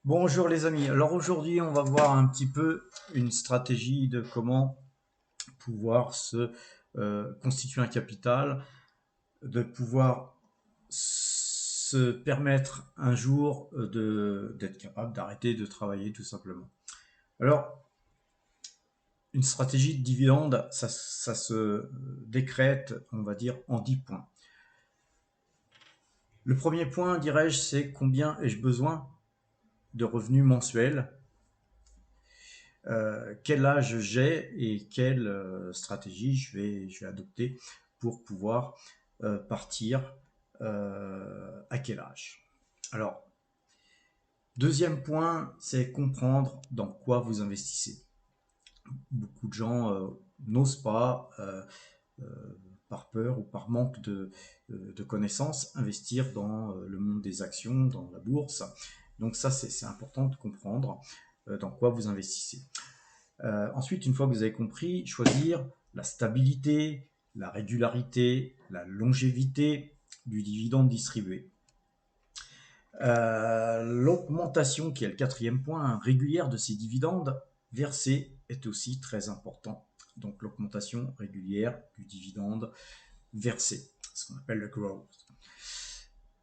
Bonjour les amis, alors aujourd'hui on va voir un petit peu une stratégie de comment pouvoir se constituer un capital, de pouvoir se permettre un jour d'être capable d'arrêter de travailler tout simplement. Alors une stratégie de dividende, ça se décrète, on va dire, en 10 points. Le premier point, dirais-je, c'est combien ai-je besoin de revenus mensuels, quel âge j'ai et quelle stratégie je vais adopter pour pouvoir partir à quel âge. Alors, deuxième point, c'est comprendre dans quoi vous investissez. Beaucoup de gens n'osent pas, par peur ou par manque de connaissances, investir dans le monde des actions, dans la bourse. Donc ça, c'est important de comprendre dans quoi vous investissez. Ensuite, une fois que vous avez compris, choisir la stabilité, la régularité, la longévité du dividende distribué. L'augmentation, qui est le quatrième point, régulière de ces dividendes versés est aussi très important. Donc l'augmentation régulière du dividende versé, ce qu'on appelle le growth.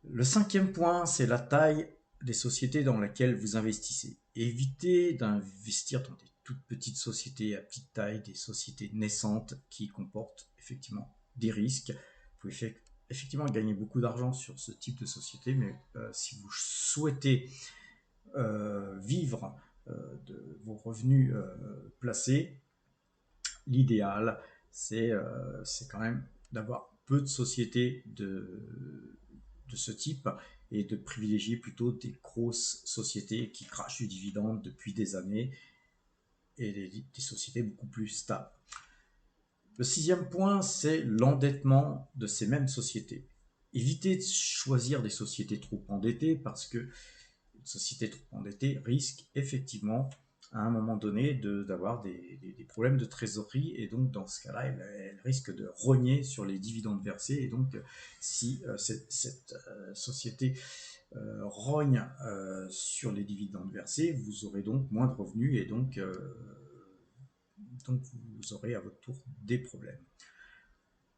Le cinquième point, c'est la taille des sociétés dans lesquelles vous investissez. Évitez d'investir dans des toutes petites sociétés à petite taille, des sociétés naissantes qui comportent effectivement des risques. Vous pouvez effectivement gagner beaucoup d'argent sur ce type de société, mais si vous souhaitez vivre de vos revenus placés, l'idéal, c'est quand même d'avoir peu de sociétés de ce type et de privilégier plutôt des grosses sociétés qui crachent du dividende depuis des années et des sociétés beaucoup plus stables. Le sixième point, c'est l'endettement de ces mêmes sociétés. Évitez de choisir des sociétés trop endettées parce que une société trop endettée risque effectivement à un moment donné d'avoir des problèmes de trésorerie, et donc dans ce cas-là, elle risque de rogner sur les dividendes versés, et donc si cette société rogne sur les dividendes versés, vous aurez donc moins de revenus, et donc vous aurez à votre tour des problèmes.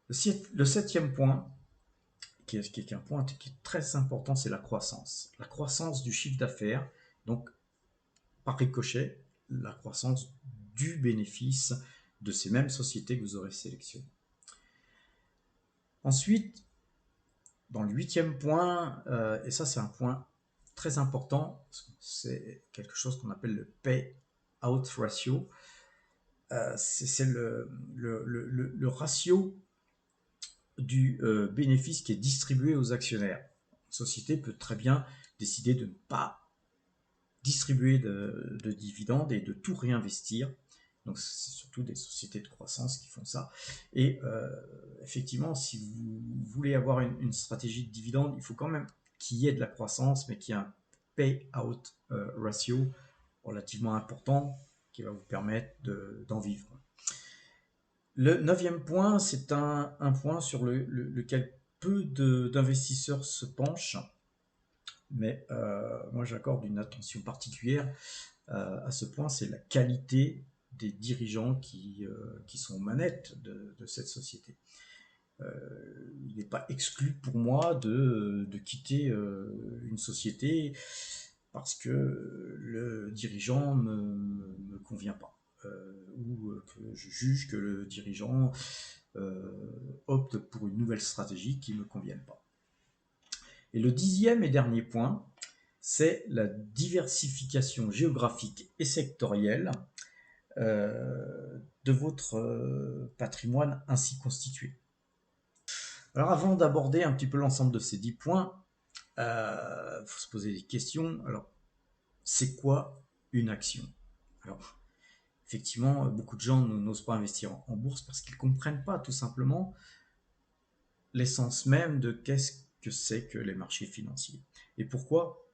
Le septième point, qui est un point qui est très important, c'est la croissance. La croissance du chiffre d'affaires, donc par ricochet, la croissance du bénéfice de ces mêmes sociétés que vous aurez sélectionnées. Ensuite, dans le huitième point, et ça c'est un point très important, c'est quelque chose qu'on appelle le pay-out ratio. C'est le ratio du bénéfice qui est distribué aux actionnaires. Une société peut très bien décider de ne pas distribuer de dividendes et de tout réinvestir. Donc c'est surtout des sociétés de croissance qui font ça. Et effectivement, si vous voulez avoir une stratégie de dividende, il faut quand même qu'il y ait de la croissance, mais qu'il y ait un pay-out ratio relativement important qui va vous permettre d'en vivre. Le neuvième point, c'est un point sur lequel peu d'investisseurs se penchent, mais moi j'accorde une attention particulière à ce point, c'est la qualité des dirigeants qui sont aux manettes de cette société. Il n'est pas exclu pour moi de quitter une société parce que le dirigeant ne me convient pas. Ou que je juge que le dirigeant opte pour une nouvelle stratégie qui ne me convienne pas. Et le dixième et dernier point, c'est la diversification géographique et sectorielle de votre patrimoine ainsi constitué. Alors avant d'aborder un petit peu l'ensemble de ces 10 points, il faut se poser des questions. Alors, c'est quoi une action? Alors, effectivement, beaucoup de gens n'osent pas investir en bourse parce qu'ils ne comprennent pas tout simplement l'essence même de qu'est-ce que c'est que les marchés financiers. Et pourquoi?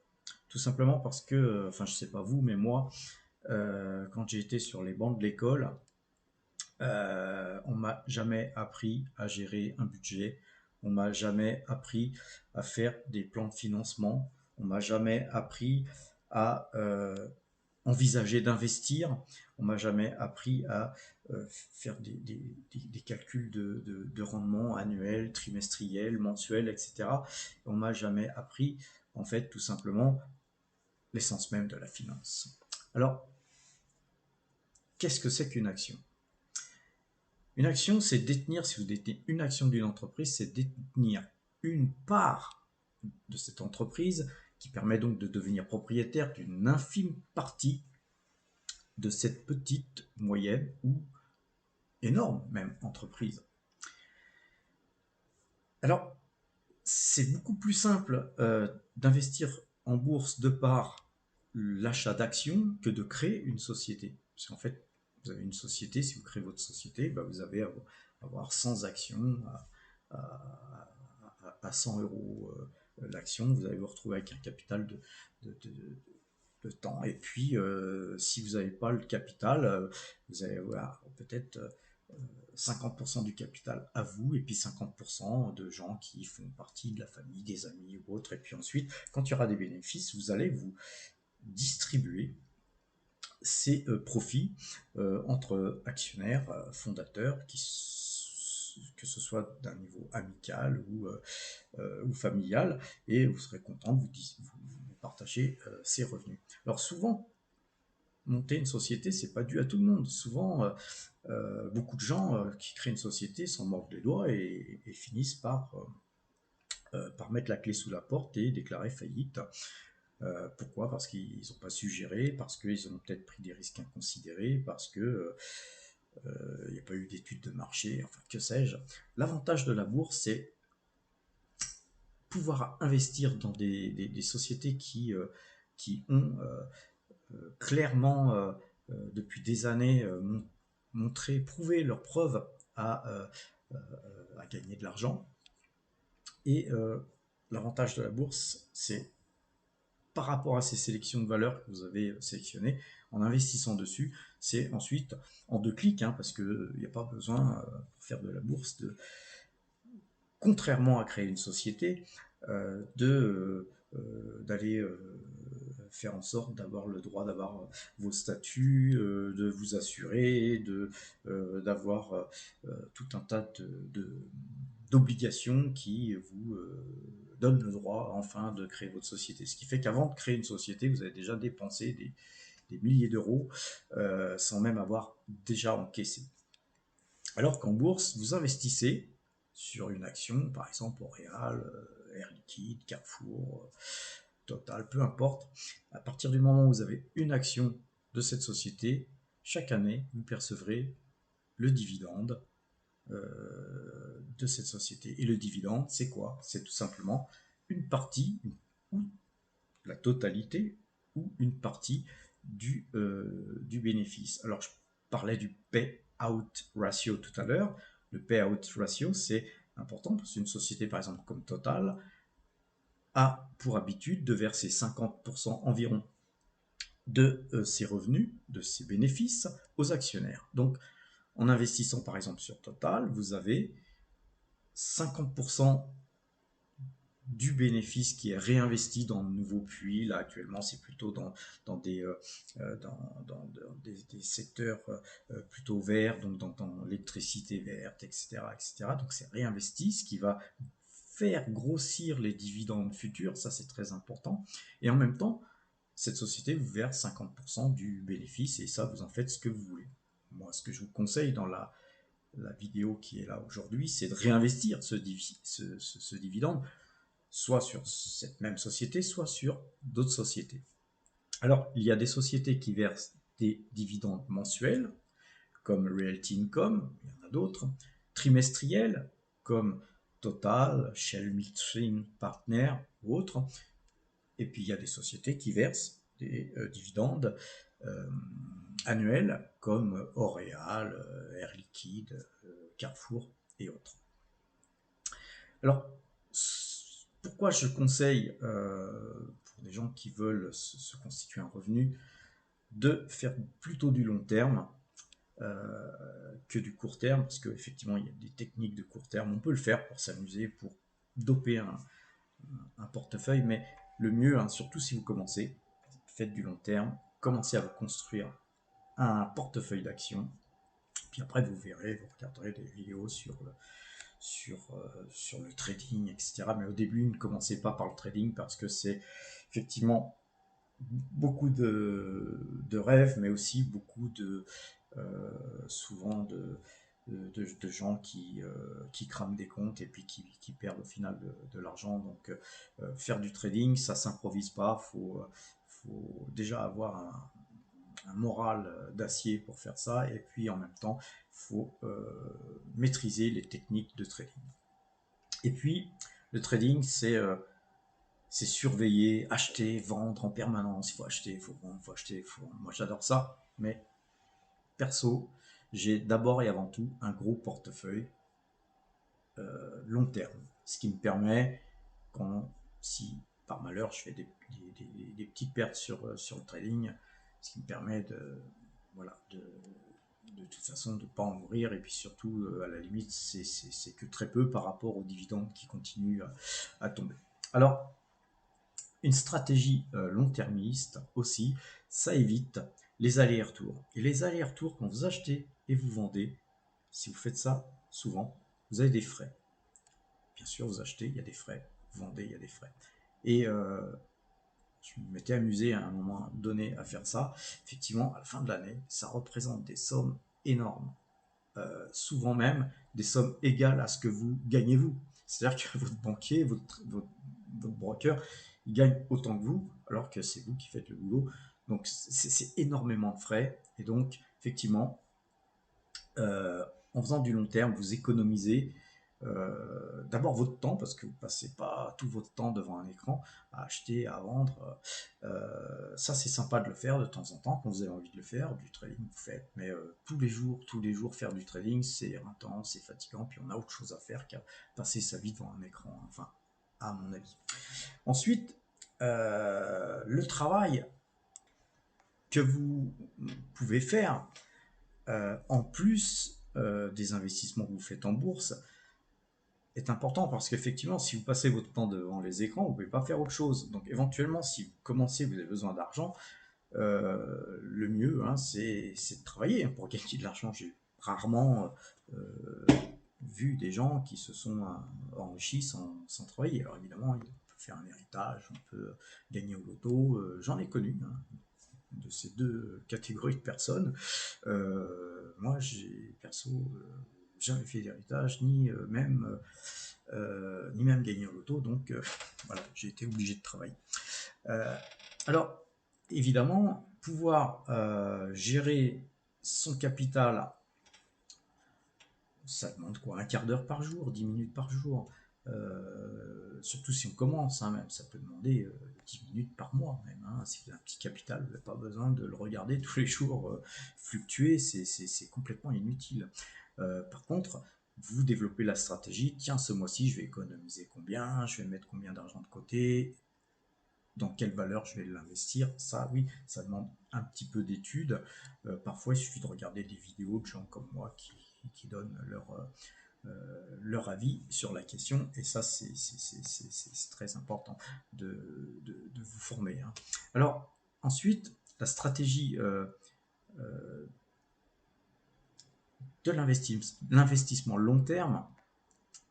Tout simplement parce que, enfin je sais pas vous, mais moi, quand j'ai été sur les bancs de l'école, on m'a jamais appris à gérer un budget, on m'a jamais appris à faire des plans de financement, on m'a jamais appris à envisager d'investir. On m'a jamais appris à faire des calculs de rendement annuel, trimestriel, mensuel, etc. On m'a jamais appris, en fait, tout simplement, l'essence même de la finance. Alors, qu'est-ce que c'est qu'une action? Une action, c'est détenir, si vous détenez une action d'une entreprise, c'est détenir une part de cette entreprise qui permet donc de devenir propriétaire d'une infime partie de cette petite, moyenne ou énorme même entreprise. Alors, c'est beaucoup plus simple d'investir en bourse de par l'achat d'actions que de créer une société. Parce qu'en fait, vous avez une société, si vous créez votre société, bah vous allez avoir 100 actions à 100 euros l'action. Vous allez vous retrouver avec un capital de temps. Et puis, si vous n'avez pas le capital, vous allez avoir peut-être 50% du capital à vous et puis 50% de gens qui font partie de la famille, des amis ou autres. Et puis ensuite, quand il y aura des bénéfices, vous allez vous distribuer ces profits entre actionnaires, fondateurs, que ce soit d'un niveau amical ou familial, et vous serez content, vous partagez ces revenus. Alors souvent, monter une société, c'est pas dû à tout le monde. Souvent, beaucoup de gens qui créent une société s'en mordent les doigts et finissent par mettre la clé sous la porte et déclarer faillite. Pourquoi? Parce qu'ils n'ont pas su gérer, parce qu'ils ont peut-être pris des risques inconsidérés, parce que il n'y a pas eu d'études de marché, enfin que sais-je. L'avantage de la bourse, c'est pouvoir investir dans des sociétés qui ont clairement, depuis des années, montré, prouvé leurs preuves à gagner de l'argent. Et l'avantage de la bourse, c'est par rapport à ces sélections de valeurs que vous avez sélectionnées, en investissant dessus, c'est ensuite en 2 clics, hein, parce qu'il n'y a pas besoin, pour faire de la bourse, contrairement à créer une société, d'aller faire en sorte d'avoir le droit d'avoir vos statuts, de vous assurer, d'avoir tout un tas d'obligations qui vous donnent le droit enfin de créer votre société. Ce qui fait qu'avant de créer une société, vous avez déjà dépensé des milliers d'euros sans même avoir déjà encaissé. Alors qu'en bourse, vous investissez sur une action, par exemple L'Oréal, Air Liquide, Carrefour, Total, peu importe. À partir du moment où vous avez une action de cette société, chaque année, vous percevrez le dividende de cette société. Et le dividende, c'est quoi? C'est tout simplement une partie, ou la totalité, ou une partie du bénéfice. Alors, je parlais du pay-out ratio tout à l'heure. Le pay-out ratio, c'est important parce qu'une société, par exemple, comme Total, a pour habitude de verser 50% environ de ses revenus, de ses bénéfices aux actionnaires. Donc, en investissant par exemple sur Total, vous avez 50% du bénéfice qui est réinvesti dans de nouveaux puits. Là, actuellement, c'est plutôt dans des secteurs plutôt verts, donc dans l'électricité verte, etc., etc. Donc, c'est réinvesti, ce qui va faire grossir les dividendes futurs, ça c'est très important. Et en même temps, cette société vous verse 50% du bénéfice et ça, vous en faites ce que vous voulez. Moi, ce que je vous conseille dans la vidéo qui est là aujourd'hui, c'est de réinvestir ce dividende, soit sur cette même société, soit sur d'autres sociétés. Alors, il y a des sociétés qui versent des dividendes mensuels, comme Realty Income, il y en a d'autres, trimestriels, comme Total, Shell Midstream Partner ou autres. Et puis il y a des sociétés qui versent des dividendes annuels comme L'Oréal, Air Liquide, Carrefour et autres. Alors, pourquoi je conseille pour des gens qui veulent se constituer un revenu de faire plutôt du long terme que du court terme, parce qu'effectivement il y a des techniques de court terme, on peut le faire pour s'amuser, pour doper un portefeuille, mais le mieux, hein, surtout si vous commencez, faites du long terme, commencez à vous construire un portefeuille d'actions, puis après vous verrez, vous regarderez des vidéos sur le trading, etc. Mais au début, ne commencez pas par le trading parce que c'est effectivement beaucoup de rêves, mais aussi beaucoup souvent de gens qui crament des comptes et puis qui perdent au final de l'argent. Donc faire du trading, ça s'improvise pas, faut déjà avoir un moral d'acier pour faire ça, et puis en même temps, faut maîtriser les techniques de trading. Et puis, le trading, c'est surveiller, acheter, vendre en permanence. Il faut acheter, il faut vendre, il faut acheter, il faut vendre. Moi, j'adore ça, mais perso, j'ai d'abord et avant tout un gros portefeuille long terme, ce qui me permet, si par malheur je fais des petites pertes sur le trading, ce qui me permet voilà, de toute façon de ne pas en mourir, et puis surtout à la limite c'est que très peu par rapport aux dividendes qui continuent à tomber. Alors une stratégie long-termiste aussi, ça évite les allers-retours. Et les allers-retours, quand vous achetez et vous vendez, si vous faites ça souvent, vous avez des frais. Bien sûr, vous achetez, il y a des frais. Vous vendez, il y a des frais. Et je m'étais amusé à un moment donné à faire ça. Effectivement, à la fin de l'année, ça représente des sommes énormes. Souvent même des sommes égales à ce que vous gagnez vous. C'est-à-dire que votre banquier, votre broker, il gagne autant que vous, alors que c'est vous qui faites le boulot. Donc c'est énormément de frais. Et donc, effectivement, en faisant du long terme, vous économisez d'abord votre temps, parce que vous ne passez pas tout votre temps devant un écran à acheter, à vendre. Ça, c'est sympa de le faire de temps en temps quand vous avez envie de le faire. Du trading, vous faites, mais tous les jours faire du trading, c'est intense, c'est fatigant, puis on a autre chose à faire qu'à passer sa vie devant un écran, enfin, à mon avis. Ensuite, le travail que vous pouvez faire en plus des investissements que vous faites en bourse est important, parce qu'effectivement, si vous passez votre temps devant les écrans, vous ne pouvez pas faire autre chose. Donc éventuellement, si vous commencez, vous avez besoin d'argent, le mieux, hein, c'est de travailler pour gagner de l'argent. J'ai rarement vu des gens qui se sont enrichis sans travailler. Alors évidemment, on peut faire un héritage, on peut gagner au loto, j'en ai connu, hein, de ces deux catégories de personnes. Moi, j'ai perso jamais fait d'héritage, ni même gagné au loto, donc voilà, j'ai été obligé de travailler. Alors, évidemment, pouvoir gérer son capital, ça demande quoi? Un quart d'heure par jour, 10 minutes par jour. Surtout si on commence, hein, même, ça peut demander 10 minutes par mois même. Hein. Si vous avez un petit capital, vous n'avez pas besoin de le regarder tous les jours fluctuer, c'est complètement inutile. Par contre, vous développez la stratégie, tiens, ce mois-ci, je vais économiser combien, je vais mettre combien d'argent de côté, dans quelle valeur je vais l'investir. Ça, oui, ça demande un petit peu d'études. Parfois, il suffit de regarder des vidéos de gens comme moi qui donnent leur avis sur la question, et ça, c'est très important de vous former. Hein. Alors, ensuite, la stratégie de l'investissement long terme,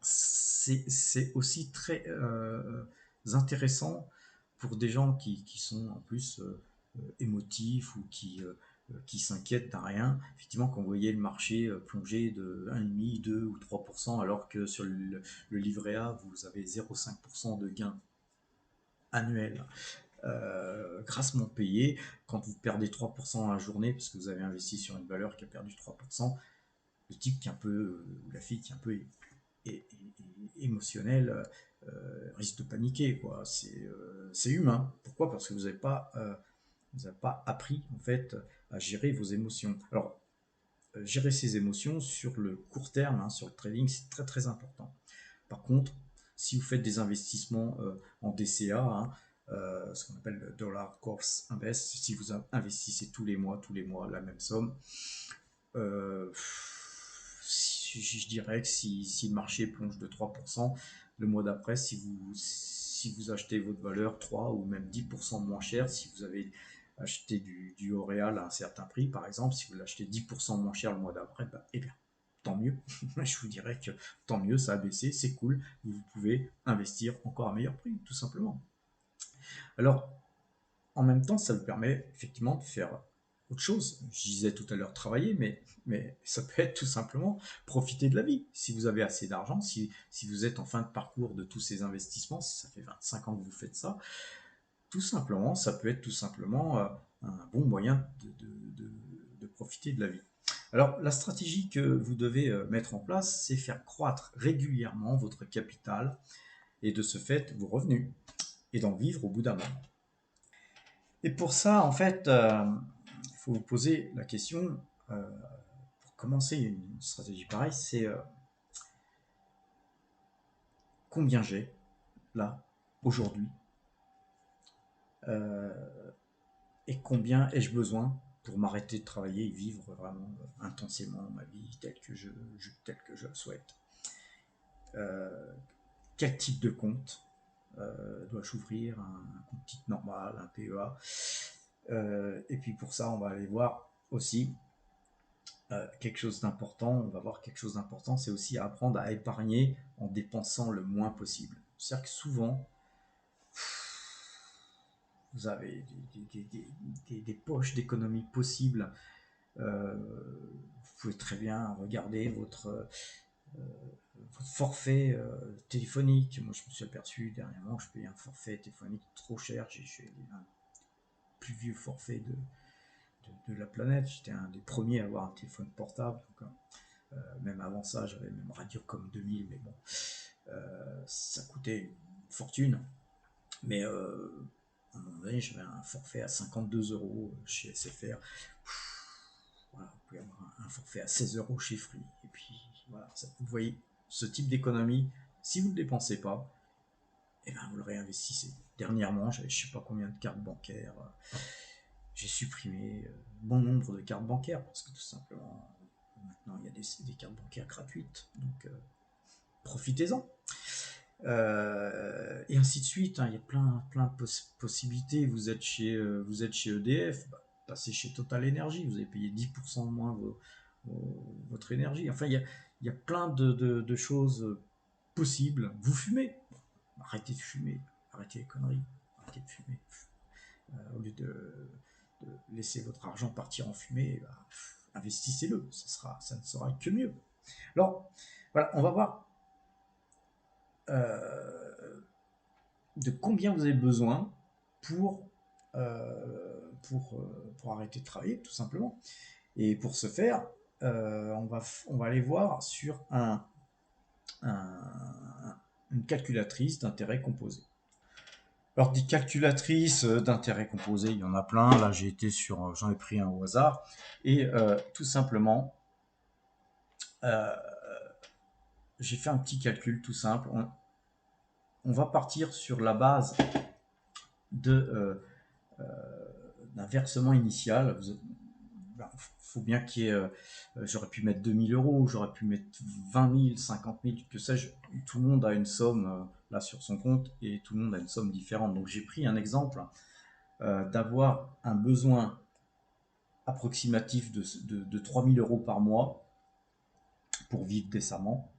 c'est aussi très intéressant pour des gens qui sont en plus émotifs ou qui s'inquiètent d'un rien. Effectivement, quand vous voyez le marché plonger de 1,5, 2 ou 3%, alors que sur le livret A, vous avez 0,5% de gain annuel grassement payé, quand vous perdez 3% à la journée parce que vous avez investi sur une valeur qui a perdu 3%, le type qui est un peu, ou la fille qui est un peu émotionnel risque de paniquer, quoi. C'est humain. Pourquoi? Parce que vous n'avez pas appris en fait à gérer vos émotions. Alors gérer ses émotions sur le court terme, hein, sur le trading, c'est très très important. Par contre, si vous faites des investissements en DCA, hein, ce qu'on appelle le Dollar Cost Invest, si vous investissez tous les mois la même somme, je dirais que si le marché plonge de 3%, le mois d'après, si si vous achetez votre valeur 3 ou même 10% moins cher, si vous avez acheté du L'Oréal à un certain prix, par exemple, si vous l'achetez 10% moins cher le mois d'après, bah, eh bien, tant mieux. Je vous dirais que tant mieux, ça a baissé, c'est cool. Vous pouvez investir encore à meilleur prix, tout simplement. Alors, en même temps, ça vous permet effectivement de faire autre chose. Je disais tout à l'heure travailler, mais ça peut être tout simplement profiter de la vie. Si vous avez assez d'argent, si vous êtes en fin de parcours de tous ces investissements, si ça fait 25 ans que vous faites ça, tout simplement, ça peut être tout simplement un bon moyen de profiter de la vie. Alors, la stratégie que vous devez mettre en place, c'est faire croître régulièrement votre capital et de ce fait vos revenus et d'en vivre au bout d'un moment. Et pour ça, en fait, il faut vous poser la question, pour commencer une stratégie pareille, c'est combien j'ai là, aujourd'hui, euh, et combien ai-je besoin pour m'arrêter de travailler et vivre vraiment intensément ma vie telle que je le souhaite. Quel type de compte dois-je ouvrir, un compte titre normal, un PEA. Et puis pour ça, on va aller voir aussi quelque chose d'important. On va voir quelque chose d'important, c'est aussi apprendre à épargner en dépensant le moins possible. C'est-à-dire que souvent, vous avez des poches d'économie possibles. Vous pouvez très bien regarder votre forfait téléphonique. Moi, je me suis aperçu dernièrement que je payais un forfait téléphonique trop cher. J'ai un plus vieux forfait de la planète. J'étais un des premiers à avoir un téléphone portable. Donc, même avant ça, j'avais même Radiocom 2000, mais bon, ça coûtait une fortune. Mais à un moment donné, j'avais un forfait à 52 € chez SFR. Voilà, vous pouvez avoir un forfait à 16 € chez Free. Et puis, voilà, vous voyez, ce type d'économie, si vous ne le dépensez pas, eh ben, vous le réinvestissez. Dernièrement, j'avais je ne sais pas combien de cartes bancaires. J'ai supprimé bon nombre de cartes bancaires parce que tout simplement, maintenant, il y a des cartes bancaires gratuites. Donc, profitez-en. Et ainsi de suite, hein, il y a plein de possibilités. Vous êtes chez EDF, bah, passez chez Total Energy, vous avez payé 10% de moins votre énergie. Enfin, il y a plein de choses possibles. Vous fumez, arrêtez de fumer, arrêtez les conneries, arrêtez de fumer. Au lieu de laisser votre argent partir en fumée, bah, investissez-le, ça ne sera que mieux. Alors, voilà, on va voir de combien vous avez besoin pour, pour arrêter de travailler, tout simplement. Et pour ce faire, on va aller voir sur une calculatrice d'intérêt composé. Alors, des calculatrices d'intérêt composé, il y en a plein. Là, j'en ai pris un au hasard. Et tout simplement, j'ai fait un petit calcul tout simple. On va partir sur la base d'un versement initial. Faut bien qu'il y ait, j'aurais pu mettre 2 000 €, j'aurais pu mettre 20 000, 50 000, que sais-je. Tout le monde a une somme là sur son compte et tout le monde a une somme différente. Donc j'ai pris un exemple d'avoir un besoin approximatif de 3 000 € par mois pour vivre décemment.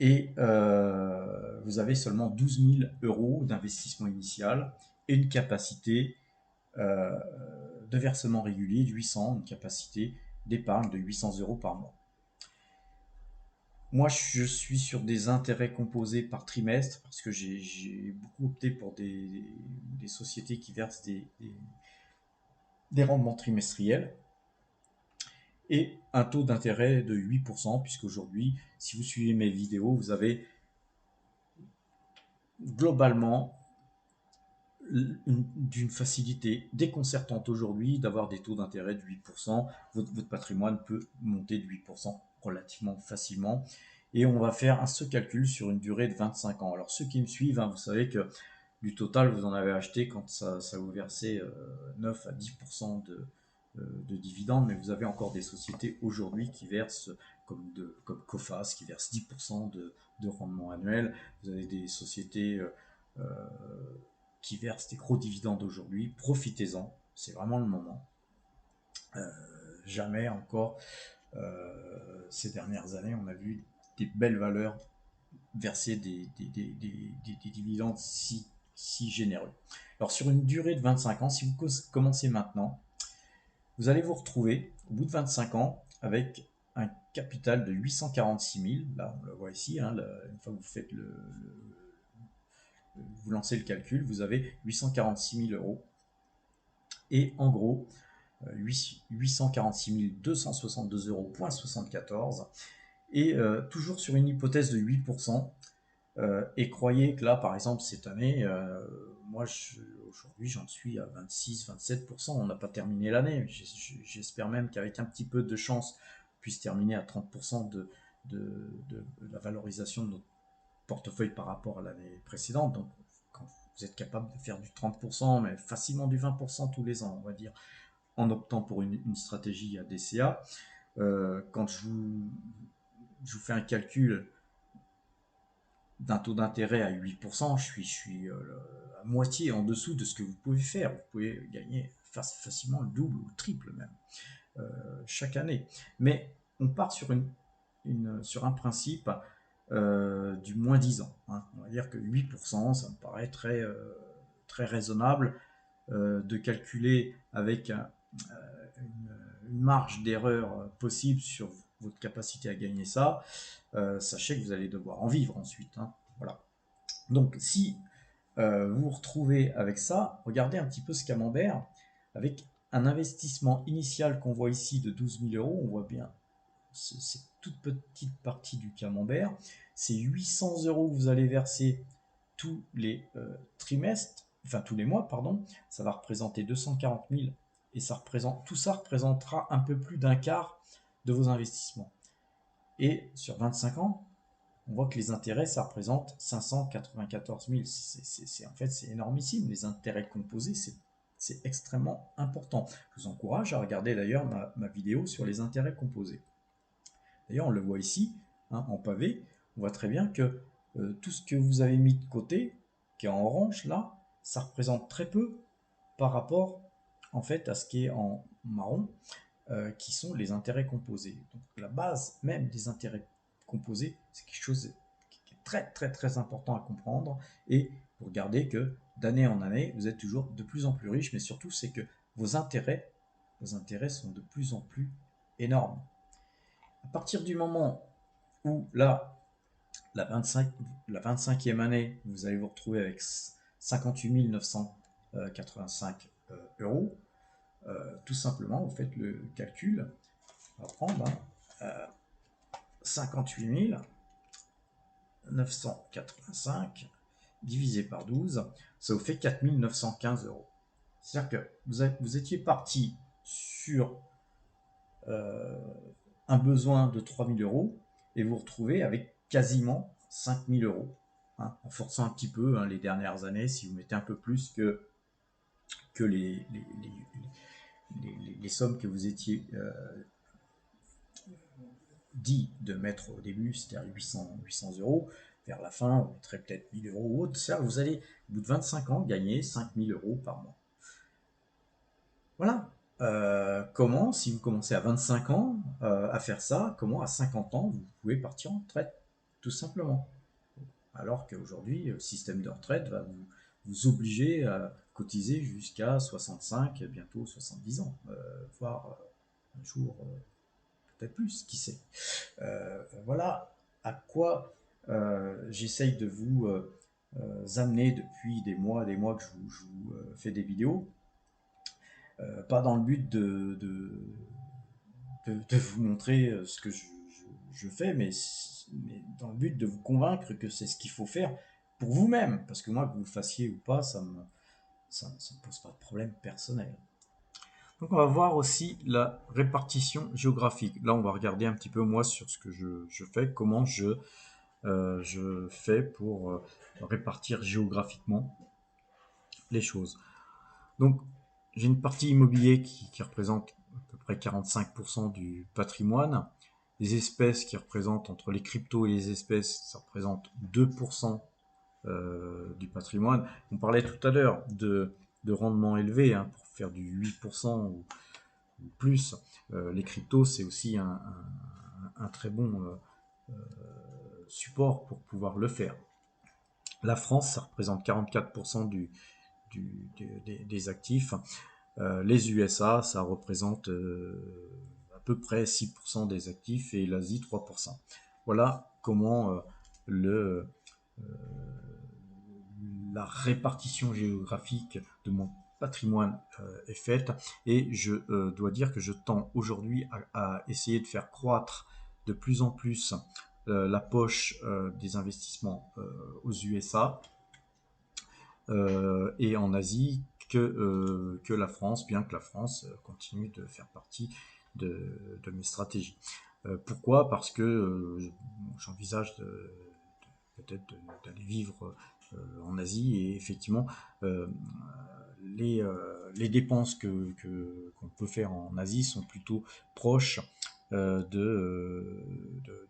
Et vous avez seulement 12 000 € d'investissement initial et une capacité de versement régulier de 800, une capacité d'épargne de 800 € par mois. Moi, je suis sur des intérêts composés par trimestre parce que j'ai beaucoup opté pour des sociétés qui versent des rendements trimestriels et un taux d'intérêt de 8%, puisqu'aujourd'hui, si vous suivez mes vidéos, vous avez globalement d'une facilité déconcertante aujourd'hui d'avoir des taux d'intérêt de 8%. Votre patrimoine peut monter de 8% relativement facilement. Et on va faire ce calcul sur une durée de 25 ans. Alors ceux qui me suivent, hein, vous savez que du total, vous en avez acheté quand ça vous versait 9 à 10% de dividendes, mais vous avez encore des sociétés aujourd'hui qui versent, comme Coface, qui versent 10% de rendement annuel. Vous avez des sociétés qui versent des gros dividendes aujourd'hui. Profitez-en, c'est vraiment le moment. Jamais encore ces dernières années on a vu des belles valeurs verser des dividendes si généreux. Alors sur une durée de 25 ans, si vous commencez maintenant, vous allez vous retrouver au bout de 25 ans avec un capital de 846 000. Là, on le voit ici. Hein, une fois que vous faites vous lancez le calcul, vous avez 846 000 euros. Et en gros, 846 262 euros, 74. Et toujours sur une hypothèse de 8%. Et croyez que là, par exemple, cette année, moi, aujourd'hui, j'en suis à 26-27%. On n'a pas terminé l'année. J'espère même qu'avec un petit peu de chance, on puisse terminer à 30% de la valorisation de notre portefeuille par rapport à l'année précédente. Donc, quand vous êtes capable de faire du 30%, mais facilement du 20% tous les ans, on va dire, en optant pour une stratégie à DCA, quand je vous fais un calcul d'un taux d'intérêt à 8%, je suis à moitié en dessous de ce que vous pouvez faire. Vous pouvez gagner facilement le double ou le triple même chaque année. Mais on part sur sur un principe du moins 10 ans. Hein. On va dire que 8%, ça me paraît très raisonnable de calculer avec une marge d'erreur possible sur votre capacité à gagner ça. Sachez que vous allez devoir en vivre ensuite. Hein. Voilà. Donc si vous vous retrouvez avec ça, regardez un petit peu ce camembert avec un investissement initial qu'on voit ici de 12 000 euros. On voit bien cette toute petite partie du camembert. C'est 800 euros que vous allez verser tous les trimestres, enfin tous les mois, pardon. Ça va représenter 240 000 et tout ça représentera un peu plus d'un quart de vos investissements. Et sur 25 ans, on voit que les intérêts, ça représente 594 000. En fait, c'est énormissime. Les intérêts composés, c'est extrêmement important. Je vous encourage à regarder d'ailleurs ma vidéo sur les intérêts composés. D'ailleurs, on le voit ici, hein, en pavé. On voit très bien que tout ce que vous avez mis de côté, qui est en orange là, ça représente très peu par rapport en fait à ce qui est en marron, qui sont les intérêts composés. Donc la base même des intérêts composés, c'est quelque chose qui est très important à comprendre. Et vous regardez que d'année en année, vous êtes toujours de plus en plus riche, mais surtout c'est que vos intérêts sont de plus en plus énormes. À partir du moment où là, la 25e année, vous allez vous retrouver avec 58 985 euros. Tout simplement, vous faites le calcul. On va prendre 58 985 divisé par 12, ça vous fait 4 915 euros. C'est-à-dire que vous étiez parti sur un besoin de 3 000 euros et vous vous retrouvez avec quasiment 5 000 euros. Hein, en forçant un petit peu les dernières années, si vous mettez un peu plus que les sommes que vous étiez dit de mettre au début, c'est-à-dire 800 euros, vers la fin, vous mettrez peut-être 1000 euros ou autre. C'est-à-dire que vous allez, au bout de 25 ans, gagner 5000 euros par mois. Voilà. Comment, si vous commencez à 25 ans à faire ça, comment à 50 ans vous pouvez partir en retraite, tout simplement. Alors qu'aujourd'hui, le système de retraite va vous obliger à cotiser jusqu'à 65, bientôt 70 ans, voire un jour peut-être plus, qui sait. Voilà à quoi j'essaye de vous amener depuis des mois que je vous fais des vidéos. Pas dans le but de vous montrer ce que je fais, mais dans le but de vous convaincre que c'est ce qu'il faut faire pour vous-même. Parce que moi, que vous le fassiez ou pas, ça me pose pas de problème personnel. Donc on va voir aussi la répartition géographique. Là, on va regarder un petit peu moi sur ce que je fais, comment je fais pour répartir géographiquement les choses. Donc j'ai une partie immobilier qui représente à peu près 45% du patrimoine. Les espèces qui représentent entre les cryptos et les espèces, ça représente 2% du patrimoine. On parlait tout à l'heure de rendement élevé, hein, pour faire du 8% ou plus. Les cryptos, c'est aussi un très bon support pour pouvoir le faire. La France, ça représente 44% des actifs. Les USA, ça représente à peu près 6% des actifs et l'Asie 3%. Voilà comment la répartition géographique de mon patrimoine est faite, et je dois dire que je tends aujourd'hui à essayer de faire croître de plus en plus la poche des investissements aux USA et en Asie que la France, bien que la France continue de faire partie de mes stratégies. Pourquoi? Parce que j'envisage peut-être d'aller vivre en Asie, et effectivement les dépenses qu'on peut faire en Asie sont plutôt proches de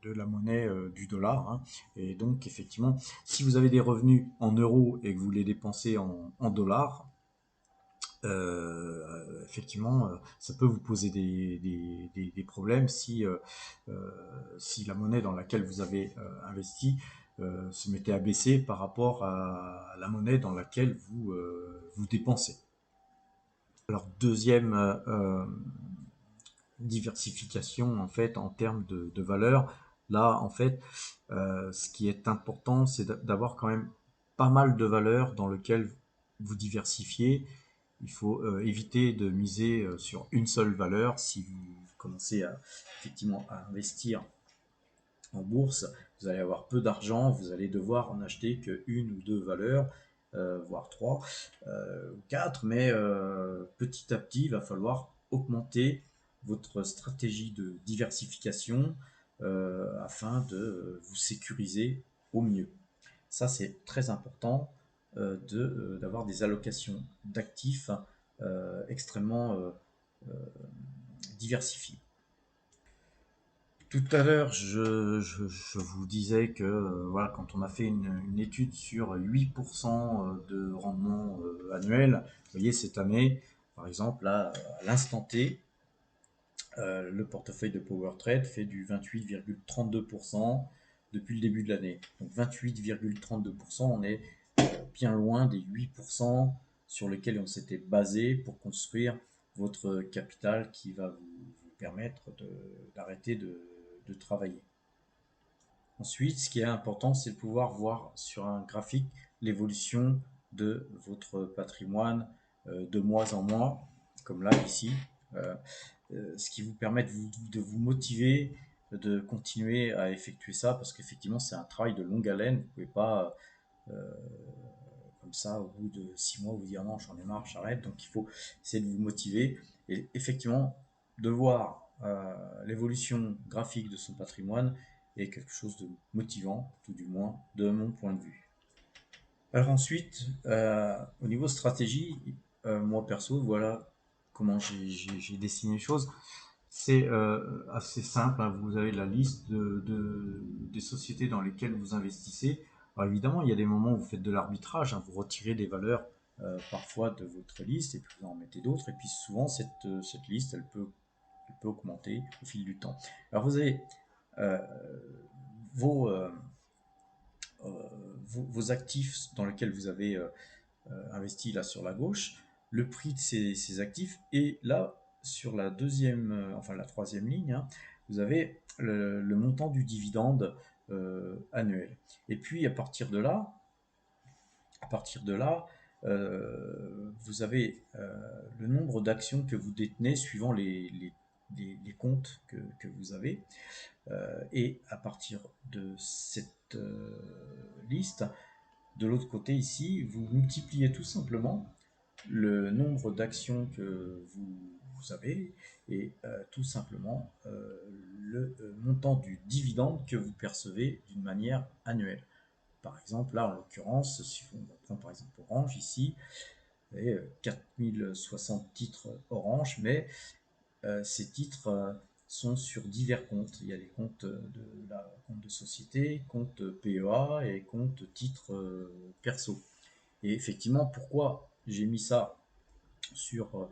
la monnaie du dollar, hein. Et donc effectivement, si vous avez des revenus en euros et que vous les dépensez en dollars, effectivement, ça peut vous poser des problèmes si la monnaie dans laquelle vous avez investi se mettait à baisser par rapport à la monnaie dans laquelle vous dépensez. Alors, deuxième diversification, en fait, en termes de valeur, là, en fait, ce qui est important, c'est d'avoir quand même pas mal de valeurs dans lesquelles vous diversifiez. Il faut éviter de miser sur une seule valeur. Si vous commencez effectivement à investir en bourse, vous allez avoir peu d'argent, vous allez devoir en acheter qu'une ou deux valeurs, voire trois ou quatre, mais petit à petit, il va falloir augmenter votre stratégie de diversification afin de vous sécuriser au mieux. Ça, c'est très important d'avoir des allocations d'actifs extrêmement diversifiées. Tout à l'heure, je vous disais que voilà, quand on a fait une étude sur 8% de rendement annuel, vous voyez, cette année, par exemple, là, à l'instant T, le portefeuille de PowerTrade fait du 28,32% depuis le début de l'année. Donc 28,32%, on est bien loin des 8% sur lesquels on s'était basé pour construire votre capital qui va vous permettre d'arrêter de travailler. Ensuite, ce qui est important, c'est de pouvoir voir sur un graphique l'évolution de votre patrimoine de mois en mois, comme là, ici. Ce qui vous permet de vous motiver, de continuer à effectuer ça, parce qu'effectivement, c'est un travail de longue haleine. Vous ne pouvez pas comme ça, au bout de 6 mois, vous dire non, j'en ai marre, j'arrête. Donc il faut essayer de vous motiver et effectivement de voir l'évolution graphique de son patrimoine est quelque chose de motivant, tout du moins de mon point de vue. Alors ensuite, au niveau stratégie, moi perso, voilà comment j'ai dessiné les choses. C'est assez simple, hein. Vous avez la liste des sociétés dans lesquelles vous investissez. Alors évidemment, il y a des moments où vous faites de l'arbitrage, hein. Vous retirez des valeurs parfois de votre liste et puis vous en mettez d'autres. Et puis souvent, cette liste, elle peut augmenter au fil du temps. Alors vous avez euh, vos, euh, vos actifs dans lesquels vous avez investi là sur la gauche, le prix de ces actifs, et là sur la deuxième, enfin la troisième ligne, hein, vous avez le montant du dividende annuel. Et puis à partir de là, vous avez le nombre d'actions que vous détenez suivant les comptes que vous avez. Et à partir de cette liste, de l'autre côté ici, vous multipliez tout simplement le nombre d'actions que vous avez et tout simplement le montant du dividende que vous percevez d'une manière annuelle. Par exemple, là en l'occurrence, si on prend par exemple Orange ici, vous avez 4060 titres Orange, mais ces titres sont sur divers comptes. Il y a les comptes compte de société, compte PEA et compte titre perso. Et effectivement, pourquoi j'ai mis ça sur,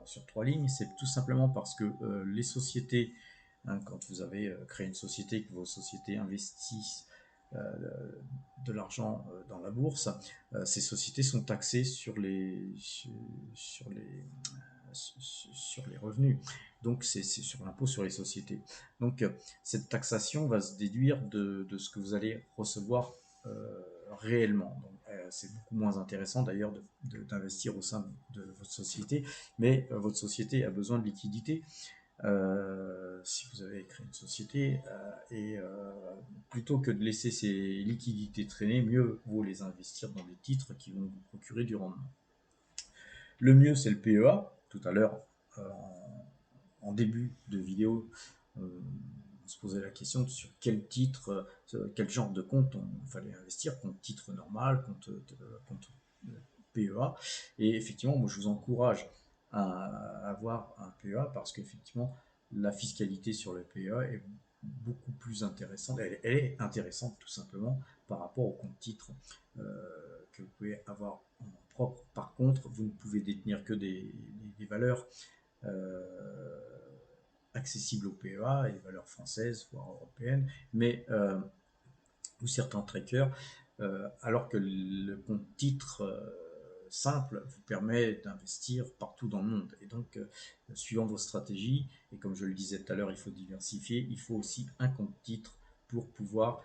sur trois lignes, c'est tout simplement parce que les sociétés, hein, quand vous avez créé une société, que vos sociétés investissent euh, de l'argent dans la bourse, ces sociétés sont taxées sur les, sur les revenus. Donc c'est sur l'impôt sur les sociétés. Donc cette taxation va se déduire de ce que vous allez recevoir réellement. C'est beaucoup moins intéressant d'ailleurs d'investir au sein de votre société, mais votre société a besoin de liquidité. Si vous avez créé une société et plutôt que de laisser ces liquidités traîner, mieux vaut les investir dans des titres qui vont vous procurer du rendement. Le mieux, c'est le PEA. Tout à l'heure, en début de vidéo, on se posait la question sur quel titre, quel genre de compte on fallait investir, compte titre normal, compte PEA. Et effectivement, moi, je vous encourage à avoir un PEA parce qu'effectivement, la fiscalité sur le PEA est beaucoup plus intéressante. Elle est intéressante tout simplement par rapport au compte titre que vous pouvez avoir en propre. Par contre, vous ne pouvez détenir que des valeurs accessibles au PEA et des valeurs françaises, voire européennes, mais ou certains trackers, alors que le compte titre simple vous permet d'investir partout dans le monde. Et donc, suivant vos stratégies, et comme je le disais tout à l'heure, il faut diversifier, il faut aussi un compte titre pour pouvoir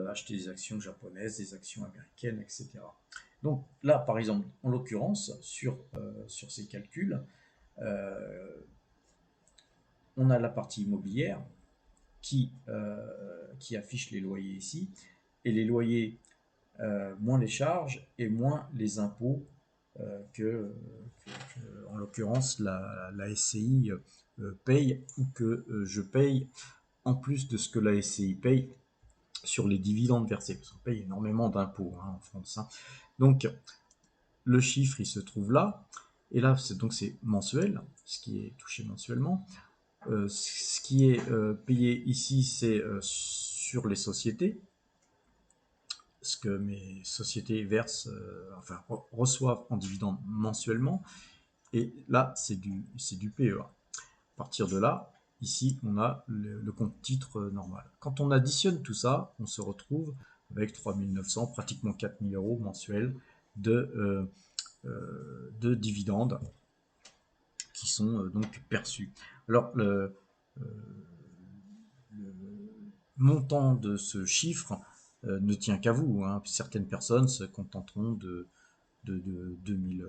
acheter des actions japonaises, des actions américaines, etc. Donc là, par exemple, en l'occurrence, sur ces calculs, euh, on a la partie immobilière qui affiche les loyers ici, et les loyers, moins les charges et moins les impôts en l'occurrence, la SCI paye ou que je paye en plus de ce que la SCI paye sur les dividendes versés, parce qu'on paye énormément d'impôts en France. Donc, le chiffre, il se trouve là, et là, c'est mensuel, ce qui est touché mensuellement. Ce qui est payé ici, c'est sur les sociétés, ce que mes sociétés versent, enfin reçoivent en dividende mensuellement. Et là, c'est du PEA. À partir de là, ici, on a le compte titre normal. Quand on additionne tout ça, on se retrouve avec 3 900, pratiquement 4 000 euros mensuels de dividendes qui sont donc perçus. Alors, le montant de ce chiffre ne tient qu'à vous. Certaines personnes se contenteront de 2000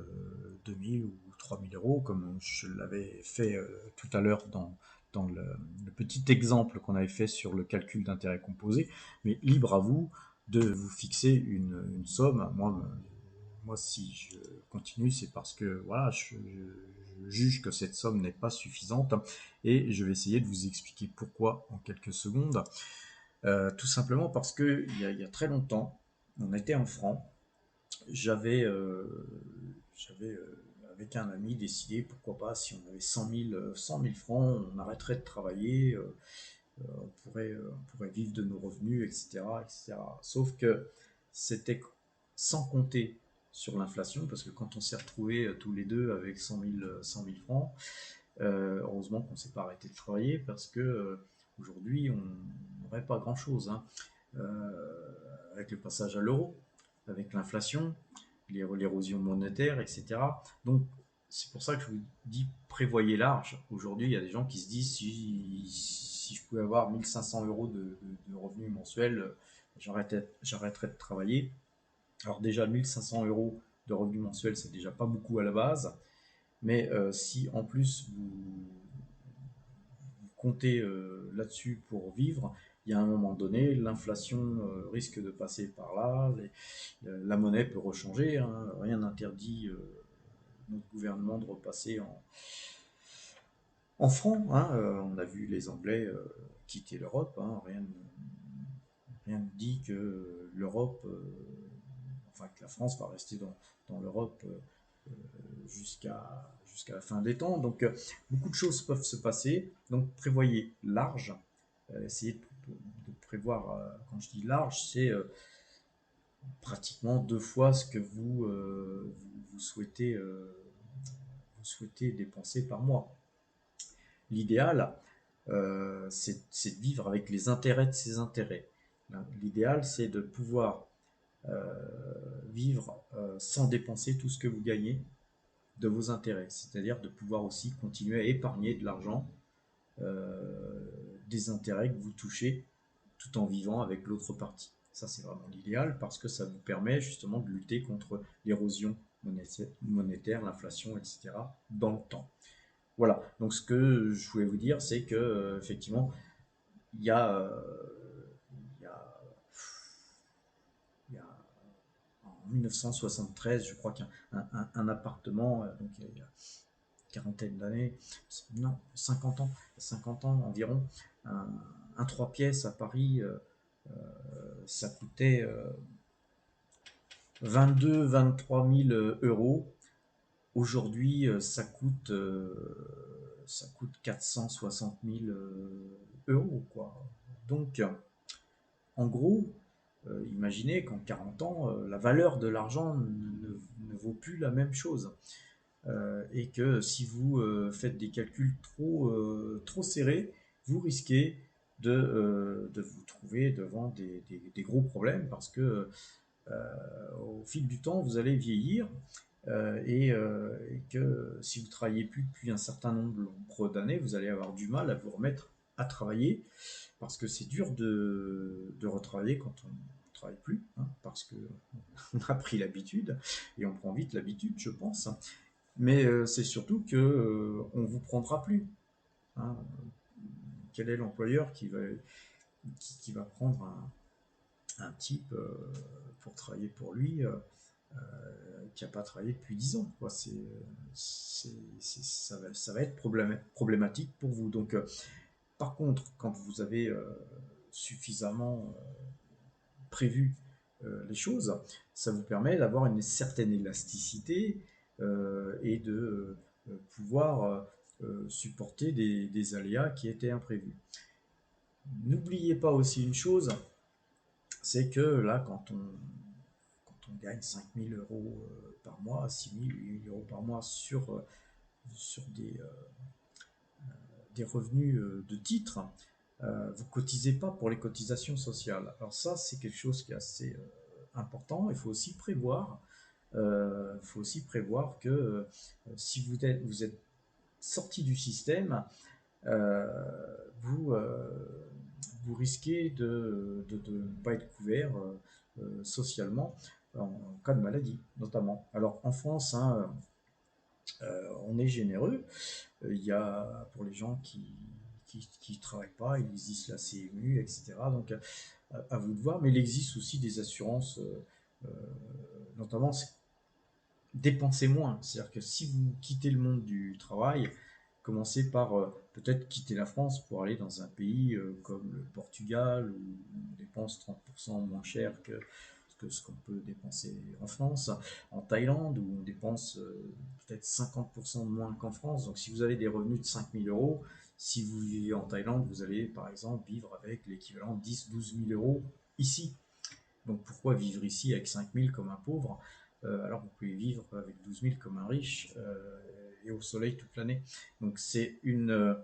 ou 3000 euros, comme je l'avais fait tout à l'heure dans le petit exemple qu'on avait fait sur le calcul d'intérêt composé. Mais libre à vous de vous fixer une somme. Moi, si je continue, c'est parce que voilà, je juge que cette somme n'est pas suffisante et je vais essayer de vous expliquer pourquoi en quelques secondes. Tout simplement parce que il y a très longtemps, on était en francs. J'avais avec un ami décidé pourquoi pas si on avait 100 000 francs, on arrêterait de travailler, on pourrait vivre de nos revenus, etc., etc. Sauf que c'était sans compter sur l'inflation, parce que quand on s'est retrouvés tous les deux avec 100 000 francs, heureusement qu'on ne s'est pas arrêté de travailler, parce que aujourd'hui, on n'aurait pas grand-chose. Avec le passage à l'euro, avec l'inflation, l'érosion monétaire, etc. Donc, c'est pour ça que je vous dis prévoyez large. Aujourd'hui, il y a des gens qui se disent si je pouvais avoir 1500 euros de revenus mensuels, j'arrêterais de travailler. Alors déjà, 1500 euros de revenus mensuels, c'est déjà pas beaucoup à la base. Mais si en plus vous comptez là-dessus pour vivre, il y a un moment donné, l'inflation risque de passer par là, la monnaie peut rechanger, rien n'interdit notre gouvernement de repasser en francs. On a vu les Anglais quitter l'Europe, rien ne dit que l'Europe, enfin que la France va rester dans l'Europe jusqu'à la fin des temps. Donc, beaucoup de choses peuvent se passer. Donc, prévoyez large. Essayez de prévoir, quand je dis large, c'est pratiquement 2 fois ce que vous souhaitez dépenser par mois. L'idéal, c'est de vivre avec les intérêts de ces intérêts. L'idéal, c'est de pouvoir vivre sans dépenser tout ce que vous gagnez de vos intérêts. C'est-à-dire de pouvoir aussi continuer à épargner de l'argent des intérêts que vous touchez tout en vivant avec l'autre partie. Ça, c'est vraiment l'idéal parce que ça vous permet justement de lutter contre l'érosion monétaire, l'inflation, etc. dans le temps. Voilà, donc ce que je voulais vous dire, c'est que effectivement, il y a, il y a, il y a en 1973, je crois qu'un appartement, donc il y a une quarantaine d'années, non, 50 ans environ, un 3 pièces à Paris, ça coûtait 22-23 000 euros. Aujourd'hui, ça coûte 460 000 euros, quoi. Donc, en gros, imaginez qu'en 40 ans, la valeur de l'argent ne vaut plus la même chose. Et que si vous faites des calculs trop serrés, vous risquez de vous trouver devant des gros problèmes parce que au fil du temps, vous allez vieillir et que si vous ne travaillez plus depuis un certain nombre d'années, vous allez avoir du mal à vous remettre à travailler parce que c'est dur de retravailler quand on ne travaille plus, hein, parce qu'on a pris l'habitude et on prend vite l'habitude, je pense. Mais c'est surtout que on vous prendra plus, hein. Quel est l'employeur qui va prendre un type pour travailler pour lui qui n'a pas travaillé depuis 10 ans, quoi. Ça va être problématique pour vous. Donc, par contre, quand vous avez suffisamment prévu les choses, ça vous permet d'avoir une certaine élasticité et de pouvoir supporter des aléas qui étaient imprévus. N'oubliez pas aussi une chose, c'est que là, quand on gagne 5 000 euros par mois, 6 000, 8 000 euros par mois sur des revenus de titres, vous cotisez pas pour les cotisations sociales. Alors ça, c'est quelque chose qui est assez important. Il faut aussi prévoir que si vous êtes sorti du système, vous, vous risquez de ne pas être couvert socialement en cas de maladie, notamment. Alors en France, hein, on est généreux. Il y a pour les gens qui travaillent pas, il existe la CMU, etc. Donc à vous de voir, mais il existe aussi des assurances, notamment dépenser moins. C'est-à-dire que si vous quittez le monde du travail, commencez par peut-être quitter la France pour aller dans un pays comme le Portugal où on dépense 30% moins cher que ce qu'on peut dépenser en France, en Thaïlande où on dépense peut-être 50% moins qu'en France. Donc si vous avez des revenus de 5 000 euros, si vous vivez en Thaïlande, vous allez par exemple vivre avec l'équivalent de 10-12 000 euros ici. Donc pourquoi vivre ici avec 5 000 comme un pauvre alors vous pouvez vivre avec 12 000 comme un riche et au soleil toute l'année. Donc c'est une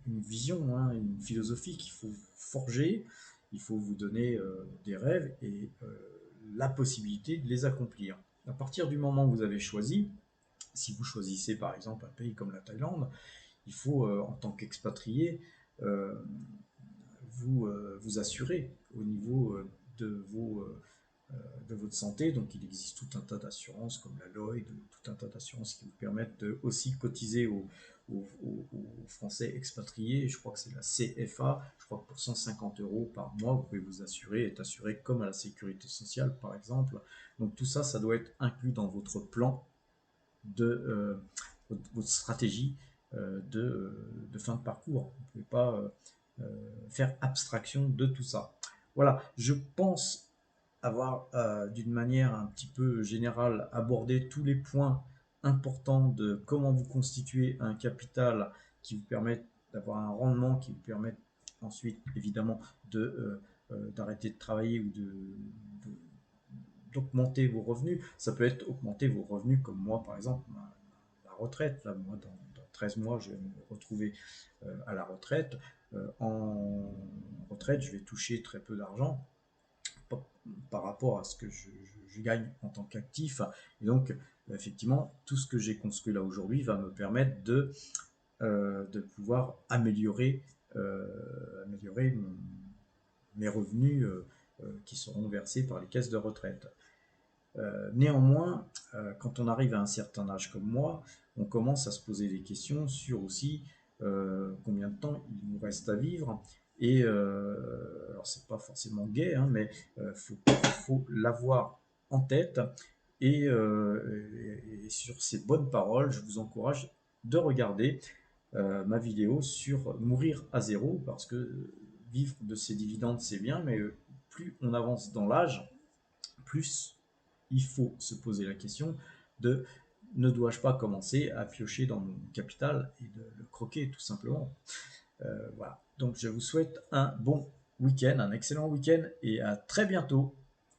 vision, hein, une philosophie qu'il faut forger, il faut vous donner des rêves et la possibilité de les accomplir. À partir du moment où vous avez choisi, si vous choisissez par exemple un pays comme la Thaïlande, il faut en tant qu'expatrié euh, vous assurer au niveau de votre santé. Donc il existe tout un tas d'assurances comme la Lloyd, tout un tas d'assurances qui vous permettent de aussi cotiser aux Français expatriés. Je crois que c'est la CFA. Je crois que pour 150 euros par mois, vous pouvez vous assurer, être assuré comme à la sécurité sociale par exemple. Donc tout ça, ça doit être inclus dans votre plan votre stratégie de fin de parcours. Vous ne pouvez pas faire abstraction de tout ça. Voilà, je pense avoir d'une manière un petit peu générale abordé tous les points important de comment vous constituer un capital qui vous permette d'avoir un rendement, qui vous permette ensuite évidemment d'arrêter de travailler ou d'augmenter vos revenus. Ça peut être augmenter vos revenus comme moi par exemple, la retraite. Là, moi, dans 13 mois, je vais me retrouver à la retraite. En retraite, je vais toucher très peu d'argent par rapport à ce que je gagne en tant qu'actif. Et donc, effectivement, tout ce que j'ai construit là aujourd'hui va me permettre de pouvoir améliorer mes revenus qui seront versés par les caisses de retraite. Néanmoins, quand on arrive à un certain âge comme moi, on commence à se poser des questions sur aussi combien de temps il nous reste à vivre. Et alors c'est pas forcément gai, hein, mais faut l'avoir en tête. Et sur ces bonnes paroles, je vous encourage de regarder ma vidéo sur mourir à zéro, parce que vivre de ses dividendes c'est bien, mais plus on avance dans l'âge, plus il faut se poser la question de ne dois-je pas commencer à piocher dans mon capital et de le croquer tout simplement. Voilà. Donc je vous souhaite un bon week-end, un excellent week-end et à très bientôt.